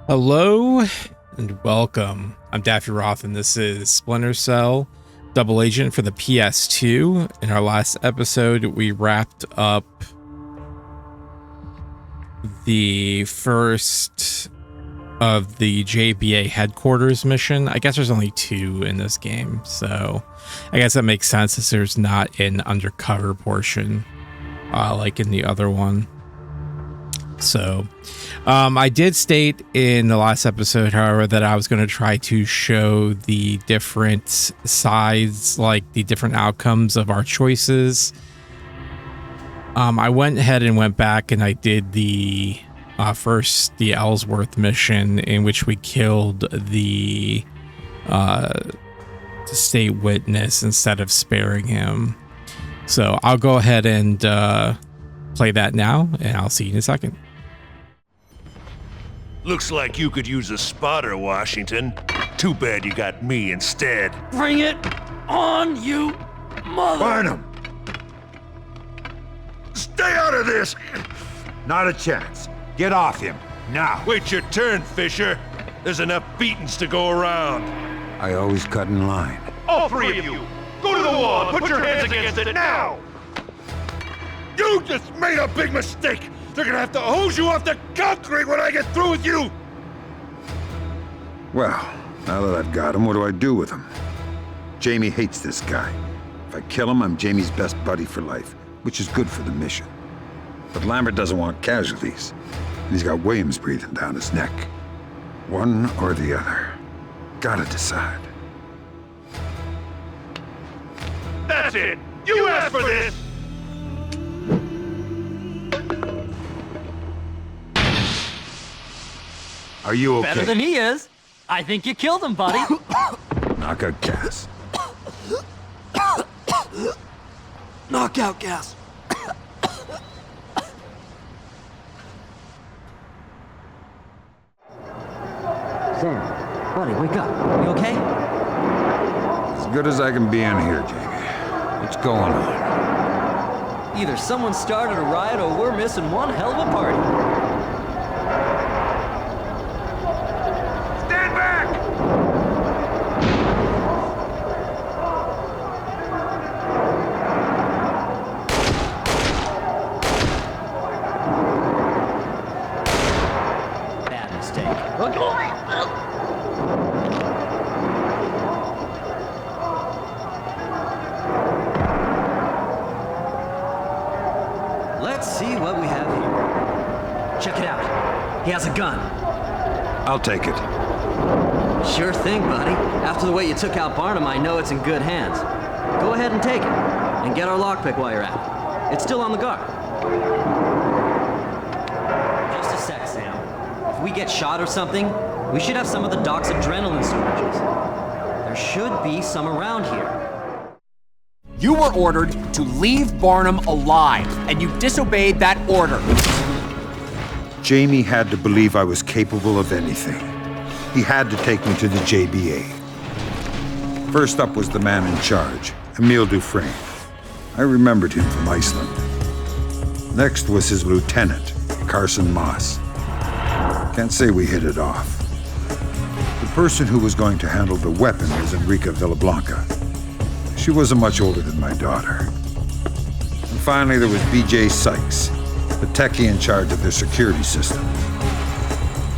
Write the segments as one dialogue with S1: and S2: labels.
S1: Hello and welcome. I'm Daffy Roth and this is Splinter Cell Double Agent for the PS2. In our last episode, we wrapped up the first of the JBA headquarters mission. I guess there's only two in this game, so I guess that makes sense since there's not an undercover portion like in the other one. So I did state in the last episode, however, that I was going to try to show the different sides, like the different outcomes of our choices. I went ahead and went back and I did the the Ellsworth mission in which we killed the state witness instead of sparing him. So I'll go ahead and play that now, and I'll see you in a second.
S2: Looks like you could use a spotter, Washington. Too bad you got me instead.
S3: Bring it on, you mother...
S4: Barnum! Stay out of this! Not a chance. Get off him, now.
S2: Wait your turn, Fisher. There's enough beatings to go around.
S4: I always cut in line.
S2: All three of you, go to the wall and put your hands against it now! You just made a big mistake! They're gonna have to hose you off the concrete when I get through with you!
S4: Well, now that I've got him, what do I do with him? Jamie hates this guy. If I kill him, I'm Jamie's best buddy for life, which is good for the mission. But Lambert doesn't want casualties, and he's got Williams breathing down his neck. One or the other. Gotta decide.
S2: That's it! You asked for this!
S4: Are you okay?
S3: Better than he is. I think you killed him, buddy.
S4: Knockout gas.
S3: Knockout gas. Sam, buddy, wake up. You okay?
S4: As good as I can be in here, Jamie. What's going on?
S3: Either someone started a riot or we're missing one hell of a party.
S2: Stand back!
S3: Bad mistake. Let's see what we have here. Check it out. He has a gun.
S4: I'll take it.
S3: Sure thing, buddy. After the way you took out Barnum, I know it's in good hands. Go ahead and take it. And get our lockpick while you're at it. It's still on the guard. Just a sec, Sam. If we get shot or something, we should have some of the doc's adrenaline storages. There should be some around here.
S5: You were ordered to leave Barnum alive, and you disobeyed that order.
S4: Jamie had to believe I was capable of anything. He had to take me to the JBA. First up was the man in charge, Emile Dufresne. I remembered him from Iceland. Next was his lieutenant, Carson Moss. Can't say we hit it off. The person who was going to handle the weapon was Enrica Villablanca. She wasn't much older than my daughter. And finally, there was B.J. Sykes, the techie in charge of their security system.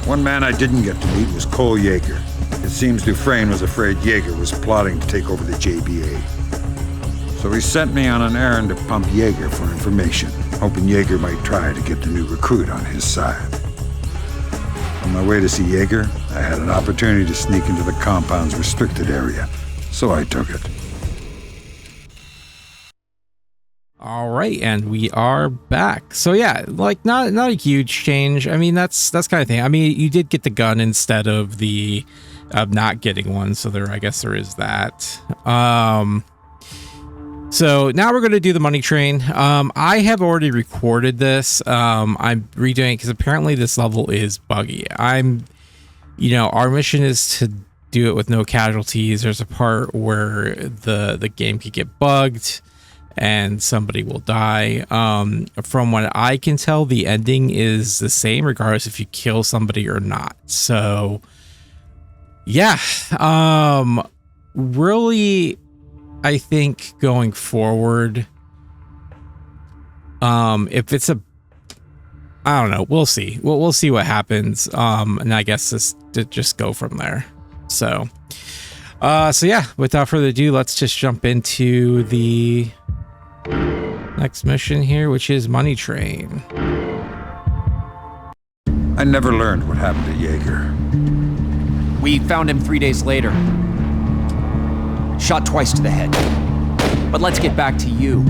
S4: One man I didn't get to meet was Cole Yeager. It seems Dufresne was afraid Yeager was plotting to take over the JBA. So he sent me on an errand to pump Yeager for information, hoping Yeager might try to get the new recruit on his side. On my way to see Yeager, I had an opportunity to sneak into the compound's restricted area, so I took it.
S1: All right, and we are back. So yeah, like not a huge change. I mean, that's kind of thing. I mean, you did get the gun instead of the not getting one, so I guess there is that. So now we're going to do the money train. I have already recorded this. I'm redoing it because apparently this level is buggy. Our mission is to do it with no casualties. There's a part where the game could get bugged and somebody will die. From what I can tell, the ending is the same regardless if you kill somebody or not. So yeah, really, I think going forward, if it's I don't know, we'll see. We'll see what happens. And I guess just go from there. So yeah, without further ado, let's just jump into the next mission here, which is Money Train.
S4: I never learned what happened to Jaeger.
S5: We found him 3 days later. Shot twice to the head. But let's get back to you.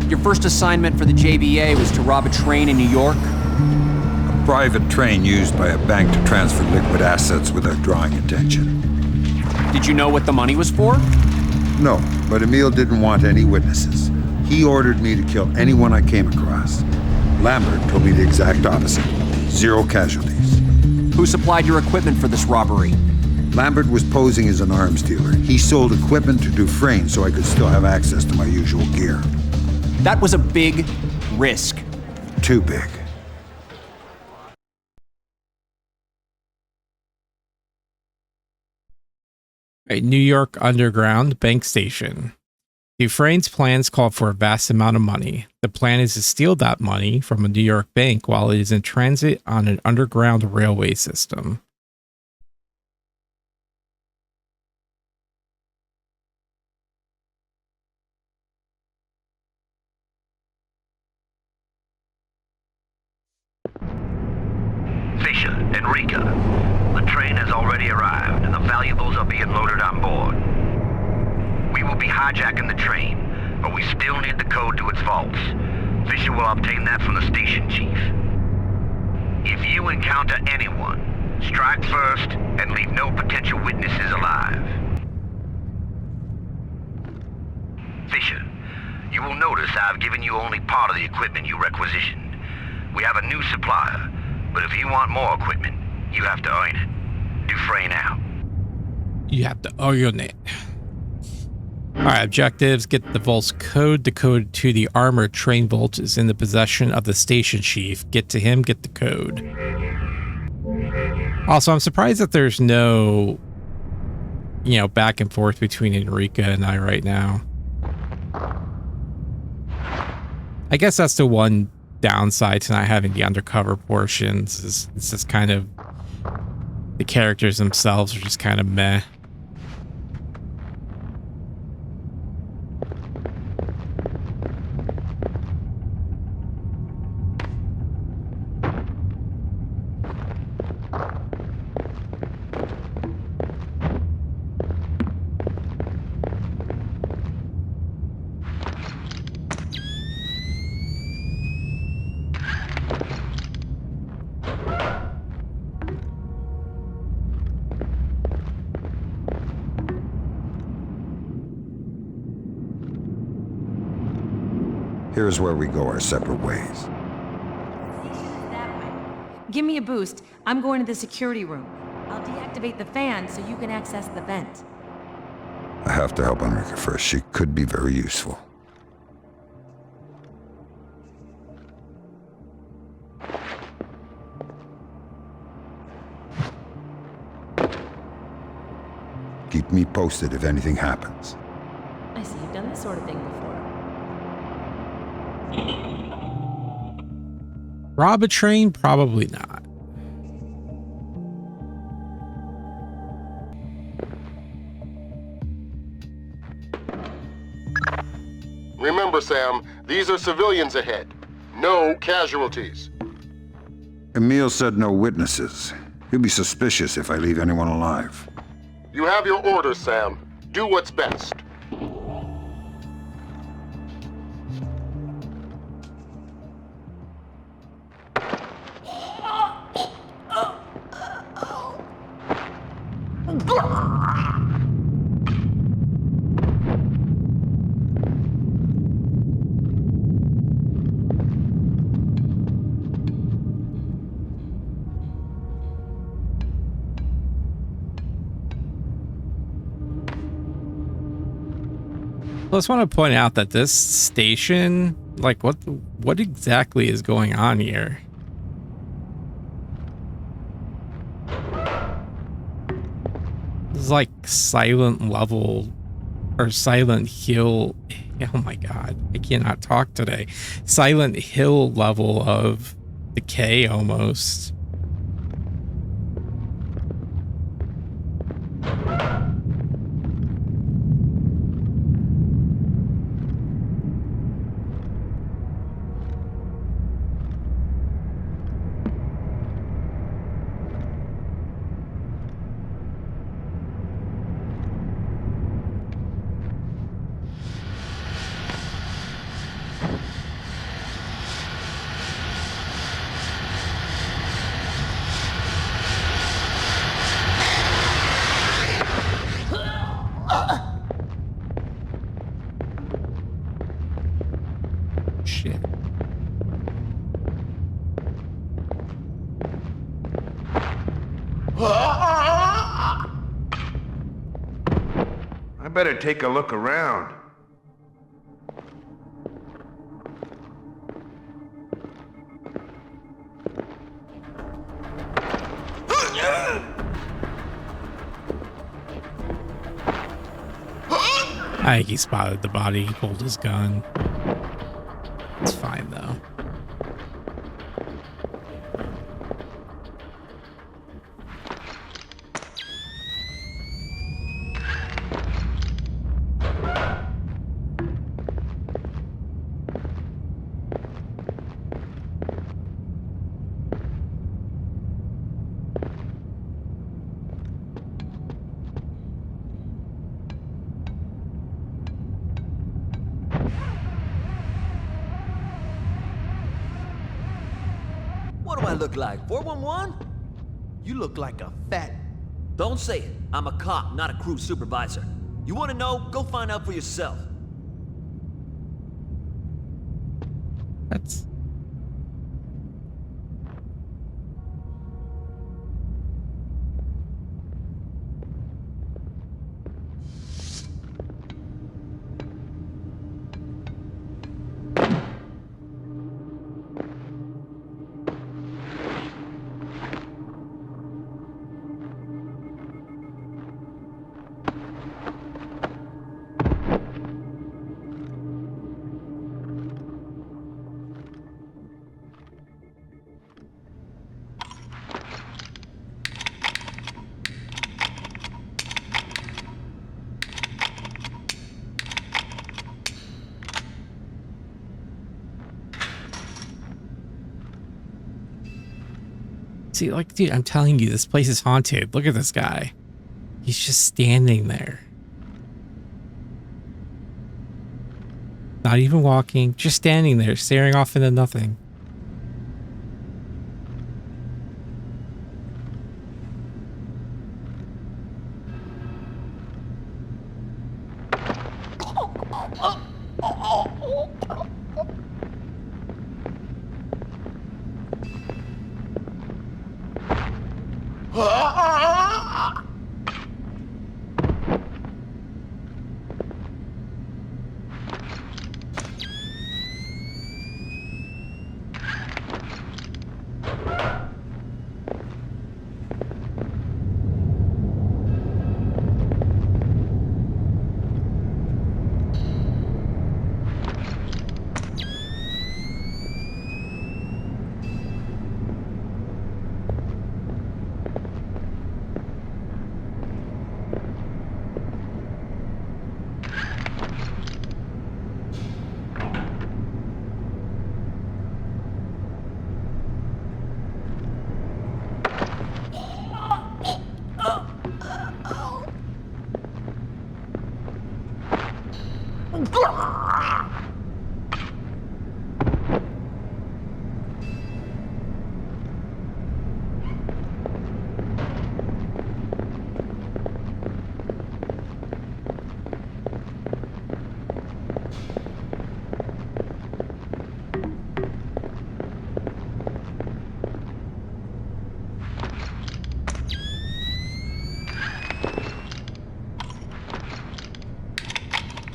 S5: Your first assignment for the JBA was to rob a train in New York?
S4: A private train used by a bank to transfer liquid assets without drawing attention.
S5: Did you know what the money was for?
S4: No, but Emil didn't want any witnesses. He ordered me to kill anyone I came across. Lambert told me the exact opposite. 0 casualties.
S5: Who supplied your equipment for this robbery?
S4: Lambert was posing as an arms dealer. He sold equipment to Dufresne so I could still have access to my usual gear.
S5: That was a big risk.
S4: Too big.
S1: Right, New York Underground Bank Station. Dufresne's plans call for a vast amount of money. The plan is to steal that money from a New York bank while it is in transit on an underground railway system.
S6: Fisher, Enrica, the train has already arrived and the valuables are being loaded on board. We will be hijacking the train, but we still need the code to its vaults. Fisher will obtain that from the station chief. If you encounter anyone, strike first and leave no potential witnesses alive. Fisher, you will notice I've given you only part of the equipment you requisitioned. We have a new supplier, but if you want more equipment, you have to earn it. Dufresne out.
S1: You have to earn it. Alright, objectives. Get the vault's code. The code to the armored train vault is in the possession of the station chief. Get to him, get the code. Also, I'm surprised that there's no, back and forth between Enrica and I right now. I guess that's the one downside to not having the undercover portions. It's just kind of, the characters themselves are just kind of meh.
S4: Here's where we go our separate ways.
S7: Give me a boost. I'm going to the security room. I'll deactivate the fan so you can access the vent.
S4: I have to help Enrica first. She could be very useful. Keep me posted if anything happens.
S7: I see you've done this sort of thing before.
S1: Rob a train? Probably not.
S8: Remember, Sam, these are civilians ahead. No casualties.
S4: Emil said no witnesses. He'll be suspicious if I leave anyone alive.
S8: You have your orders, Sam. Do what's best.
S1: I just want to point out that this station, like, what exactly is going on here? This is like Silent Level or Silent Hill. Oh my god, I cannot talk today. Silent Hill level of decay almost. Shit.
S2: I better take a look around.
S1: I think he spotted the body, he pulled his gun. It's fine though.
S3: What do I look like, 411?
S9: You look like a fat...
S3: Don't say it. I'm a cop, not a crew supervisor. You want to know? Go find out for yourself.
S1: That's... See, like, dude, I'm telling you, this place is haunted. Look at this guy. He's just standing there. Not even walking, just standing there, staring off into nothing.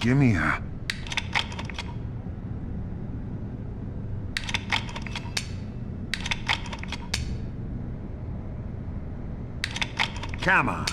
S4: Give me a... Come on.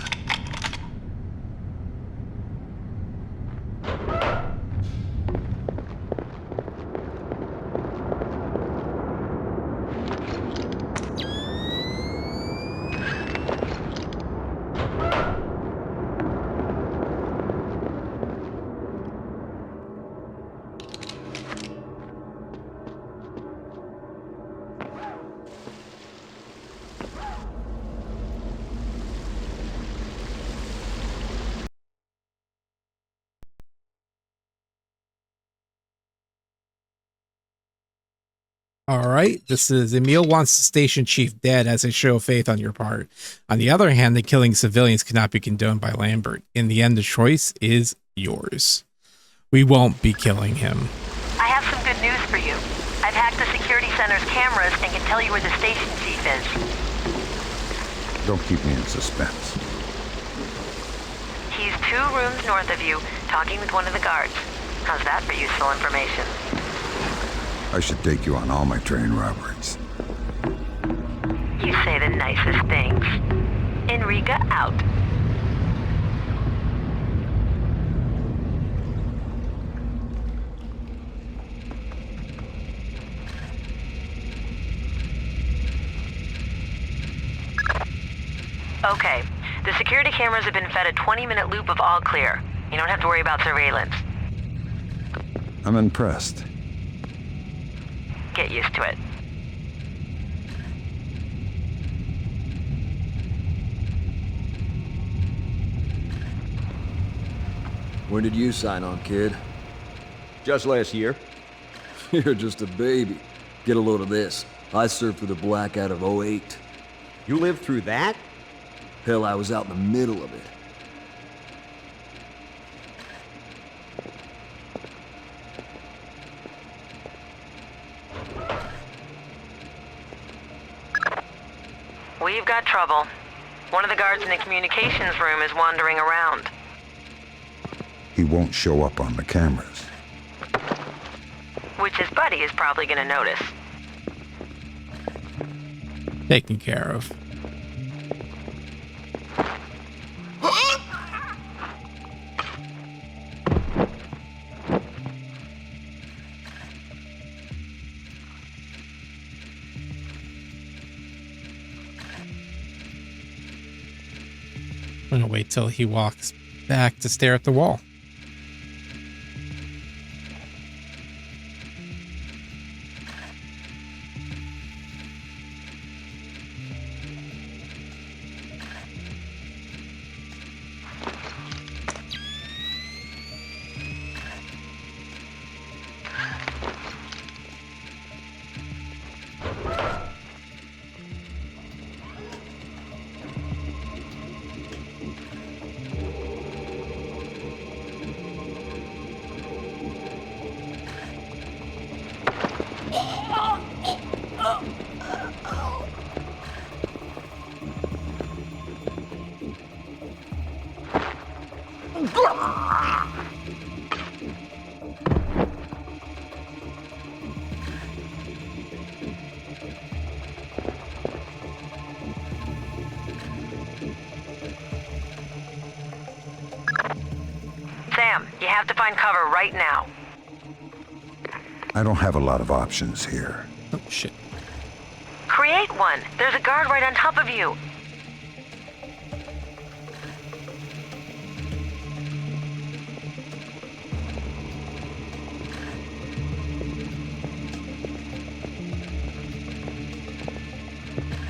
S1: All right, this is Emil wants the station chief dead as a show of faith on your part. On the other hand, the killing civilians cannot be condoned by Lambert. In the end, the choice is yours. We won't be killing him.
S7: I have some good news for you. I've hacked the security center's cameras and can tell you where the station chief is.
S4: Don't keep me in suspense.
S7: He's 2 rooms north of you, talking with one of the guards. How's that for useful information?
S4: I should take you on all my train robberies.
S7: You say the nicest things. Enrica out. Okay, the security cameras have been fed a 20-minute loop of all clear. You don't have to worry about surveillance.
S4: I'm impressed.
S7: Get used to it.
S10: When did you sign on, kid?
S11: Just last year.
S10: You're just a baby. Get a load of this. I served through the blackout of '08.
S11: You lived through that?
S10: Hell, I was out in the middle of it.
S7: We've got trouble. One of the guards in the communications room is wandering around.
S4: He won't show up on the cameras.
S7: Which his buddy is probably gonna notice.
S1: Taken care of. I'm gonna wait till he walks back to stare at the wall.
S7: Sam, you have to find cover right now.
S4: I don't have a lot of options here.
S1: Oh, shit.
S7: Create one. There's a guard right on top of you.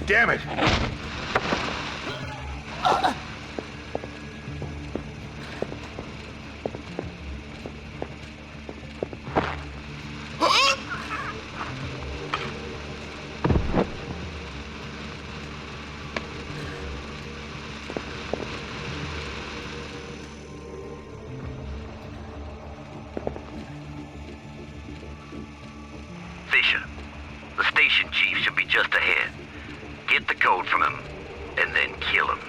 S2: Damn it!
S6: Fisher, the station chief should be just ahead. Get the code from him, and then kill him.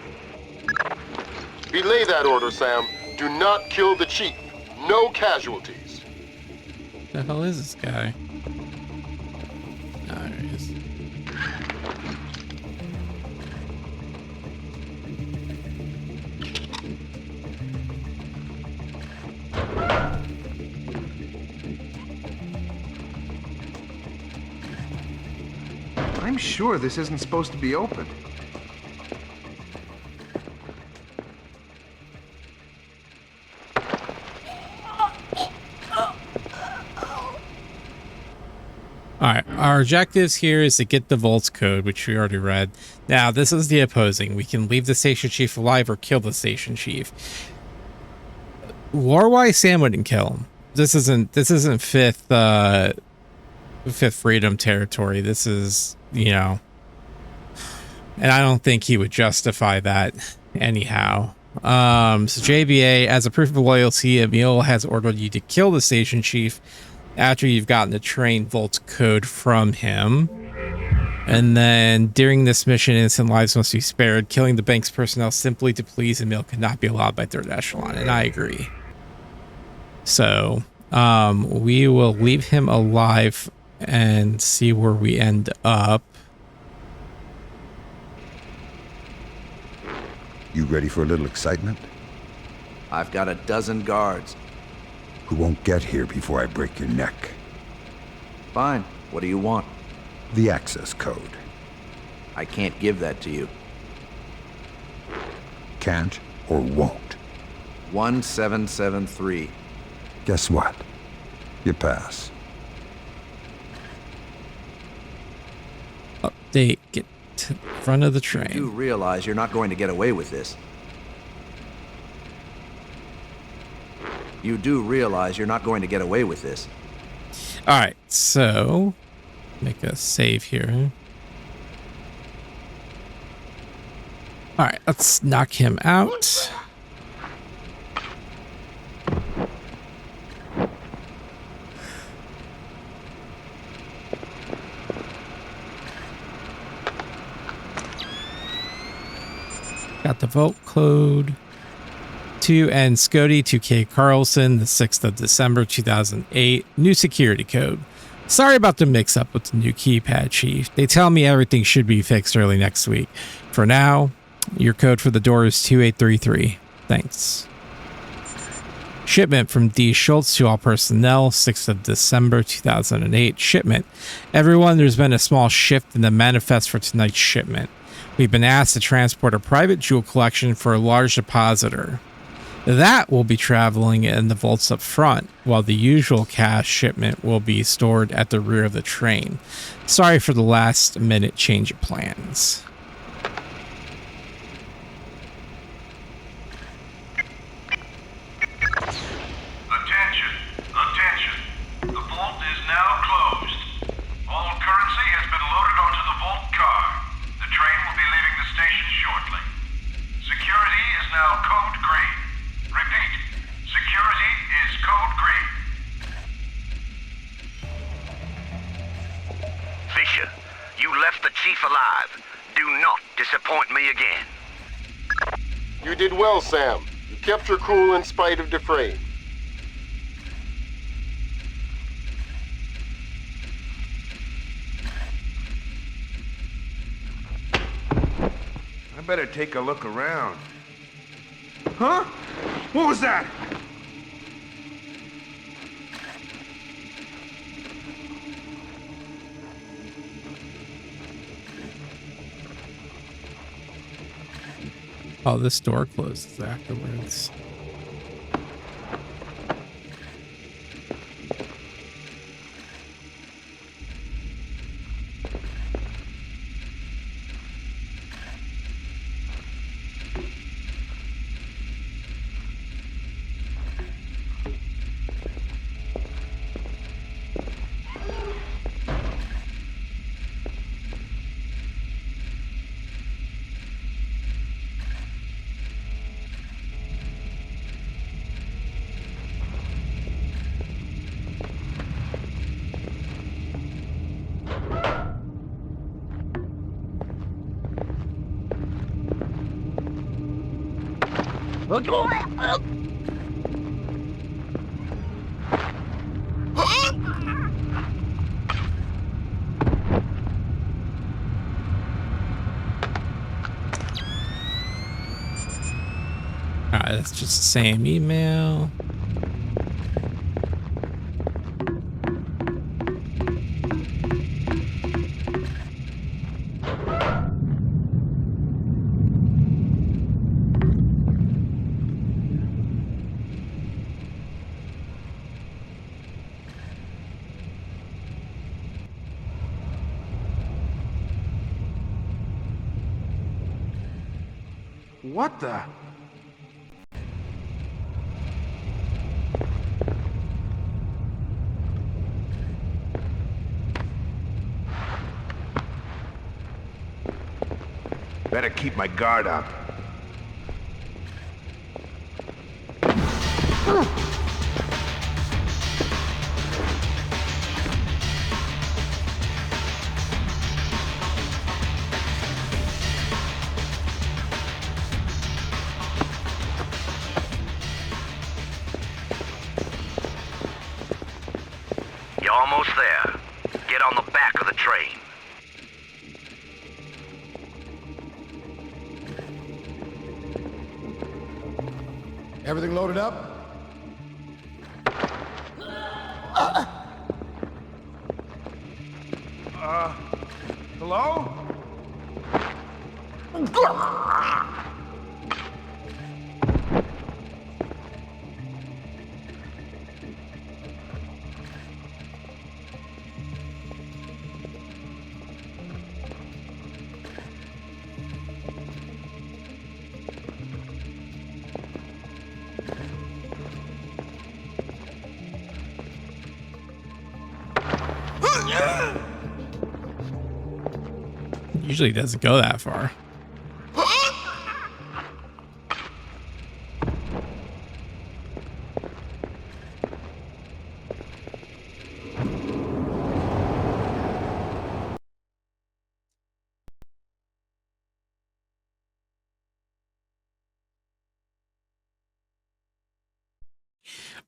S8: Belay that order, Sam. Do not kill the chief. No casualties.
S1: The hell is this guy? There he is.
S12: I'm sure this isn't supposed to be open.
S1: Alright, our objectives here is to get the Vault's code, which we already read. Now, this is the opposing. We can leave the station chief alive or kill the station chief. War-wise, Sam wouldn't kill him. This isn't fifth freedom territory. This is, you know, and I don't think he would justify that anyhow. So JBA, as a proof of loyalty, Emil has ordered you to kill the station chief after you've gotten the train Vault's code from him. And then during this mission, innocent lives must be spared. Killing the bank's personnel simply to please Emil cannot be allowed by third echelon, and I agree. So we will leave him alive and see where we end up.
S4: You ready for a little excitement?
S9: I've got a dozen guards.
S4: Who won't get here before I break your neck.
S9: Fine. What do you want?
S4: The access code.
S9: I can't give that to you.
S4: Can't or won't.
S9: 1773.
S4: Guess what? You pass.
S1: Update. Get to the front of the train.
S9: You realize you're not going to get away with this. You do realize you're not going to get away with this.
S1: All right, so make a save here. All right, let's knock him out. Got the vault code. And Scotty 2K Carlson, the 6th of December 2008. New security code. Sorry about the mix-up with the new keypad, Chief. They tell me everything should be fixed early next week. For now, your code for the door is 2833. Thanks. Shipment from D. Schultz to all personnel, 6th of December 2008. Shipment. Everyone, there's been a small shift in the manifest for tonight's shipment. We've been asked to transport a private jewel collection for a large depositor. That will be traveling in the vaults up front, while the usual cash shipment will be stored at the rear of the train. Sorry for the last minute change of plans.
S2: Attention, attention. The vault is now closed. All currency has been loaded onto the vault car. The train will be leaving the station shortly. Security is now code green. Repeat, security is code green.
S6: Fisher, you left the chief alive. Do not disappoint me again.
S8: You did well, Sam. You kept your cool in spite of Dufresne.
S12: I better take a look around. Huh? What was that?
S1: Oh, this door closes afterwards. Alright, that's just the same email.
S12: What the? Better keep my guard up.
S6: You're almost there. Get on the back of the train.
S13: Everything loaded up?
S12: Hello?
S1: Usually doesn't go that far.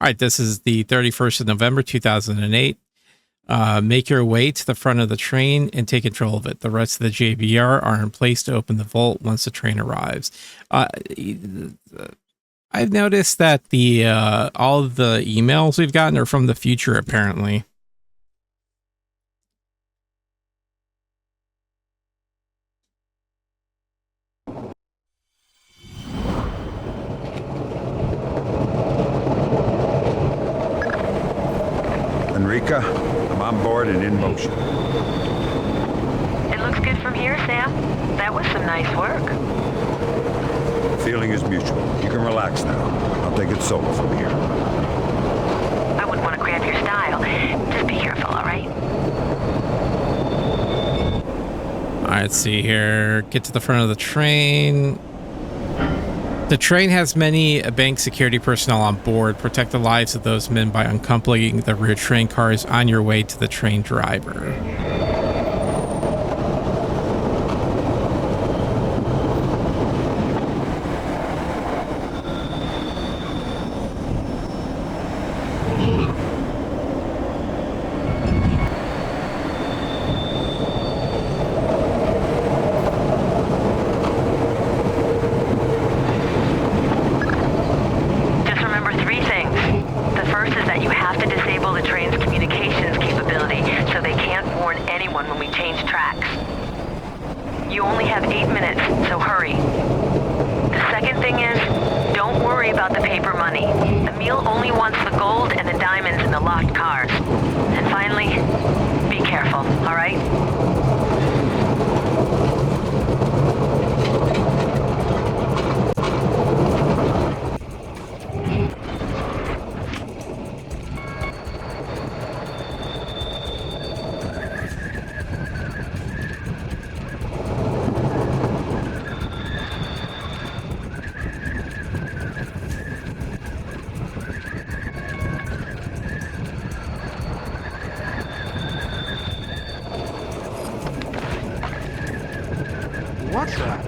S1: All right, this is the 31st of November, 2008. Make your way to the front of the train and take control of it. The rest of the JBR are in place to open the vault once the train arrives. I've noticed that the all of the emails we've gotten are from the future, apparently.
S4: Enrica, I'm on board and in motion.
S7: It looks good from here, Sam. That was some nice work.
S4: The feeling is mutual. You can relax now. I'll take it solo from here.
S7: I wouldn't want to cramp your style. Just be careful, all right?
S1: All right, let's see here. Get to the front of the train. The train has many bank security personnel on board. Protect the lives of those men by uncoupling the rear train cars on your way to the train driver.
S12: What's that?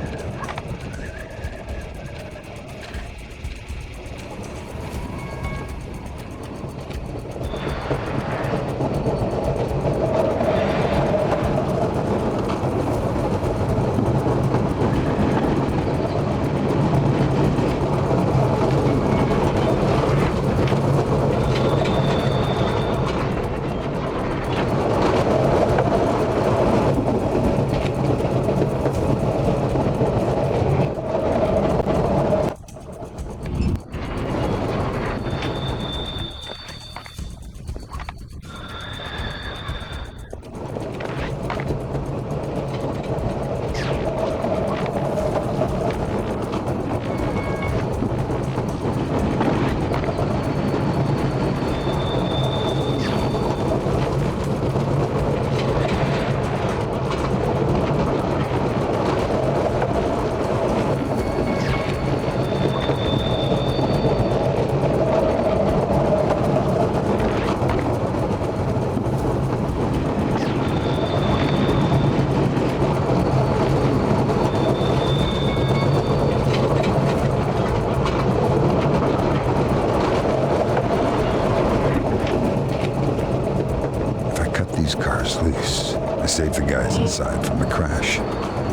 S4: downside from the crash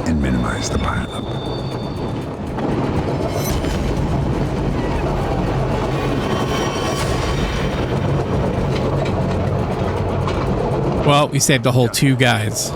S4: and minimize the pileup.
S1: Well, we saved the whole 2 guys.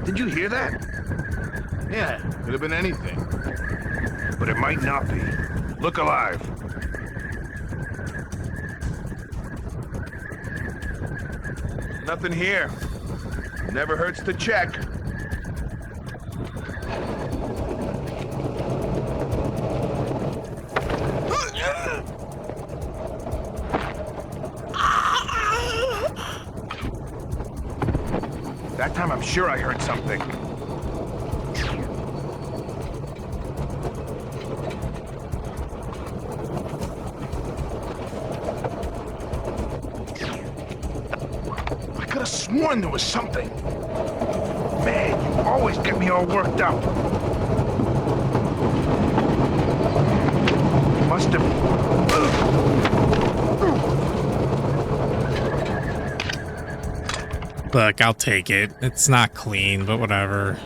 S12: Did you hear that? Yeah, could have been anything. But it might not be. Look alive. Nothing here. Never hurts to check. That time I'm sure I heard something. I could have sworn there was something. Man, you always get me all worked up. Must have...
S1: Look, I'll take it. It's not clean, but whatever.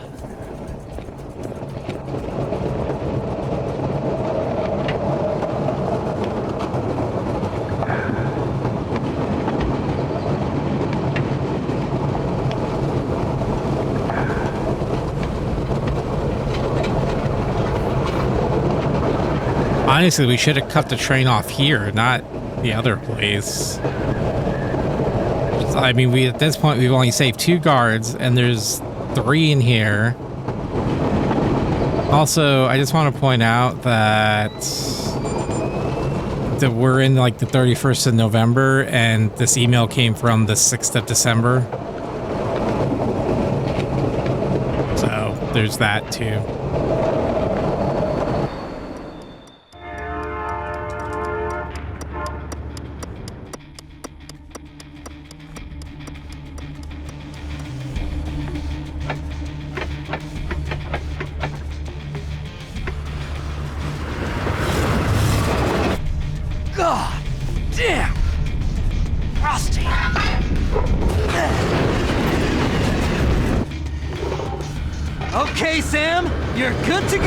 S1: Honestly, we should have cut the train off here, not the other place. I mean, at this point, we've only saved 2 guards, and there's 3 in here. Also, I just want to point out that we're in like the 31st of November, and this email came from the 6th of December. So there's that too.
S3: Okay, Sam, you're good to go.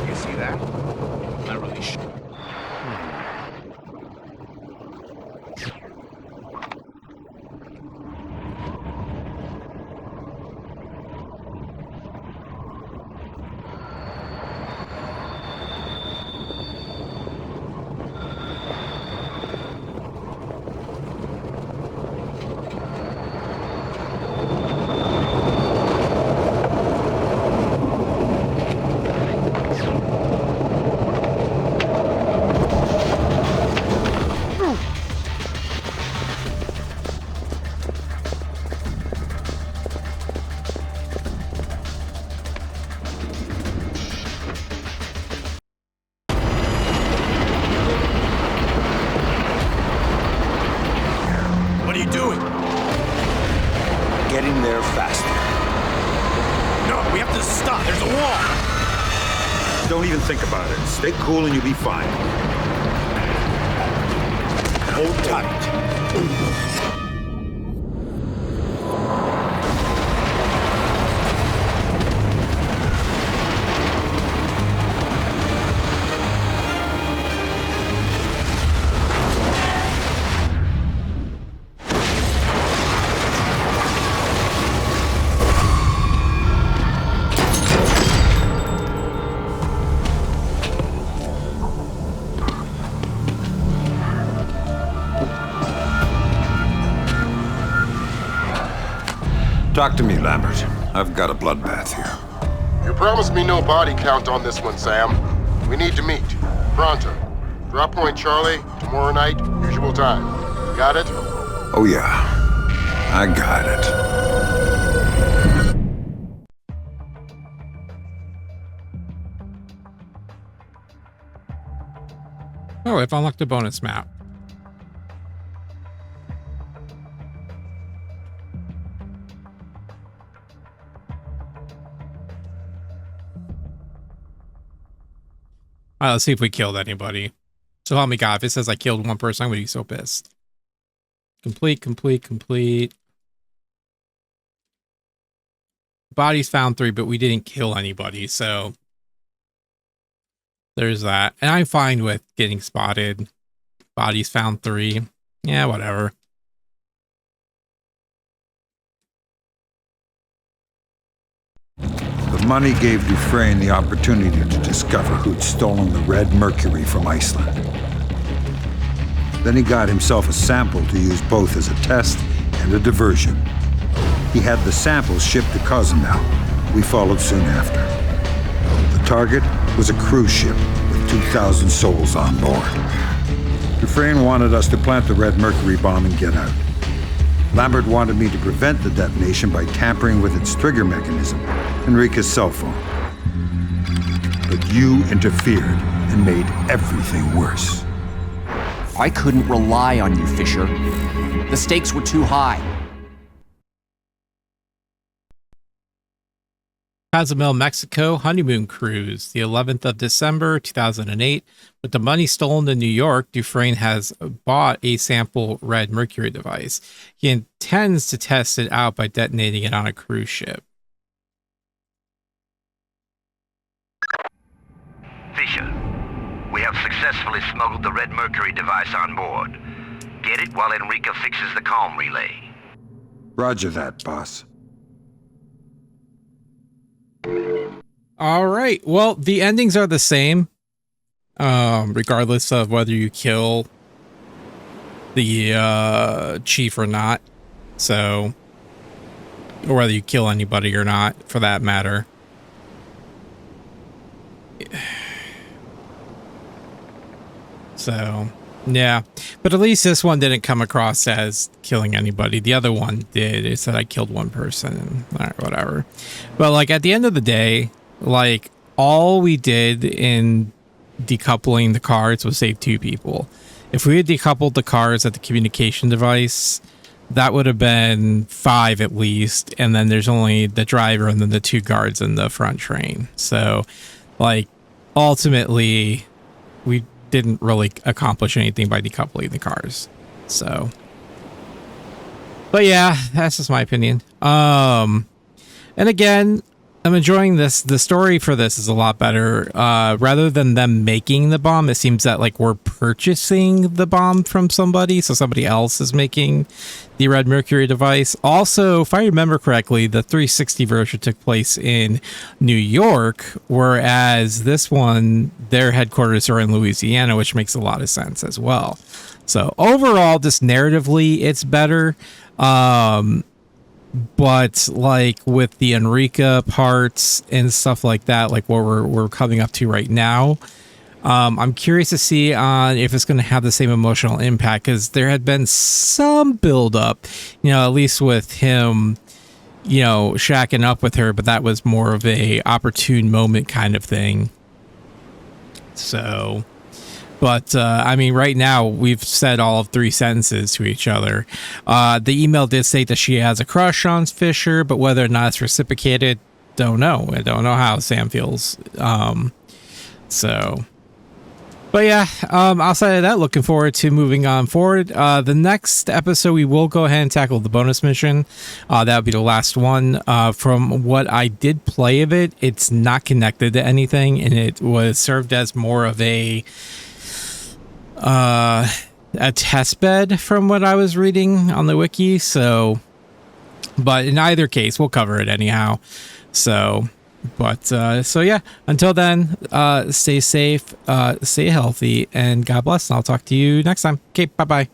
S12: You see that? Not really sure.
S4: don't even think about it. Stay cool and you'll be fine. Hold tight. Talk to me, Lambert. I've got a bloodbath here.
S8: You promised me no body count on this one, Sam. We need to meet. Pronto. Drop point Charlie, tomorrow night, usual time. Got it?
S4: Oh yeah, I got it.
S1: Oh, I've unlocked a bonus map. All right, let's see if we killed anybody. So help me God, if it says I killed one person, I'm gonna be so pissed. Complete. Bodies found 3, but we didn't kill anybody, so there's that. And I'm fine with getting spotted. Bodies found 3. Yeah, whatever.
S4: The money gave Dufresne the opportunity to discover who'd stolen the red mercury from Iceland. Then he got himself a sample to use both as a test and a diversion. He had the samples shipped to Cozumel. We followed soon after. The target was a cruise ship with 2,000 souls on board. Dufresne wanted us to plant the red mercury bomb and get out. Lambert wanted me to prevent the detonation by tampering with its trigger mechanism, Enrica's cell phone. But you interfered and made everything worse.
S5: I couldn't rely on you, Fisher. The stakes were too high.
S1: Cozumel, Mexico honeymoon cruise, the 11th of December, 2008. With the money stolen in New York, Dufresne has bought a sample red mercury device. He intends to test it out by detonating it on a cruise ship.
S6: Fisher, we have successfully smuggled the red mercury device on board. Get it while Enrica fixes the comm relay.
S4: Roger that, boss.
S1: All right. Well, the endings are the same, regardless of whether you kill the chief or not. So, or whether you kill anybody or not, for that matter. So, yeah. But at least this one didn't come across as killing anybody. The other one did. It said I killed one person and all right, whatever. But like at the end of the day, like all we did in decoupling the cards was save 2 people. If we had decoupled the cards at the communication device, that would have been 5 at least. And then there's only the driver and then the 2 guards in the front train. So like ultimately we didn't really accomplish anything by decoupling the cars. So, but yeah, that's just my opinion. And again, I'm enjoying this. The story for this is a lot better. Rather than them making the bomb, it seems that like we're purchasing the bomb from somebody. So somebody else is making the red mercury device. Also, if I remember correctly, the 360 version took place in New York, whereas this one, their headquarters are in Louisiana, which makes a lot of sense as well. So overall, just narratively, it's better. But like with the Enrica parts and stuff like that, like what we're coming up to right now, I'm curious to see on if it's going to have the same emotional impact, because there had been some build up, at least with him, shacking up with her, but that was more of a opportune moment kind of thing. So, but I mean, right now we've said all of 3 sentences to each other. The email did state that she has a crush on Fisher, but whether or not it's reciprocated, don't know. I don't know how Sam feels. So, but yeah, outside of that, looking forward to moving on forward. The next episode, we will go ahead and tackle the bonus mission. That would be the last one. From what I did play of it, it's not connected to anything, and it was served as more of a test bed from what I was reading on the wiki. So, but in either case, we'll cover it anyhow. So, but so yeah, until then, stay safe, stay healthy, and God bless. And I'll talk to you next time. Okay, bye-bye.